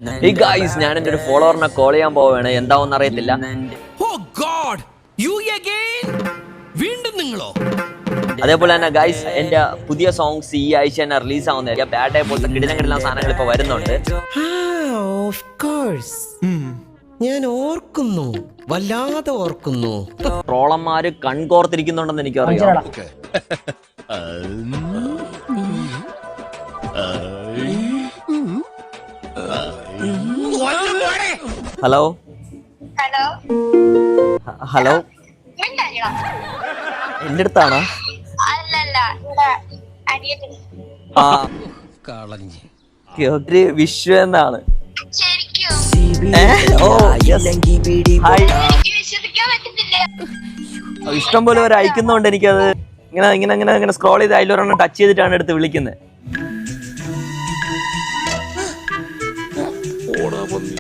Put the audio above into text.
Hey guys, ഞാൻ എൻ്റെ ഒരു ഫോളോവറിനെ കോൾ ചെയ്യാൻ പോവുകയാണ്. എന്താവെന്ന് അറിയത്തില്ല. വീണ്ടും നിങ്ങളോ? അതേപോലെ തന്നെ ഗൈസ്, എൻ്റെ പുതിയ സോങ്സ് ഈ ആഴ്ച തന്നെ റിലീസ് ആവുന്നതായിരിക്കും. ബാഡ് ഡേ പോലത്തെ കിടിലം സാധനങ്ങൾ ഇപ്പൊ വരുന്നുണ്ട്. ഞാൻ ഓർക്കുന്നു, വല്ലാതെ ഓർക്കുന്നു. ട്രോളന്മാര് കൺകോർത്തിരിക്കുന്നുണ്ടെന്ന് എനിക്കറിയാം. ഹലോ ഹലോ ഹലോ, എൻ്റെ അടുത്താണോ? അല്ലല്ല, ഇവിടെ അനിയത്തി. ആ, ഒരു വിഷു എന്നാണ്. ശരിക്കും ഓ യെസ്, ഹായ്. എനിക്ക് വിശ്വസിക്കാൻ പറ്റുന്നില്ല. ഇഷ്ടം പോലെ ഒരു അയക്കുന്നുണ്ട്. എനിക്കത് ഇങ്ങനെ ഇങ്ങനെ ഇങ്ങനെ ഇങ്ങനെ സ്ക്രോൾ ചെയ്ത് അതിലൊരെണ്ണം ടച്ച് ചെയ്തിട്ടാണ് എടുത്ത് വിളിക്കുന്നത്.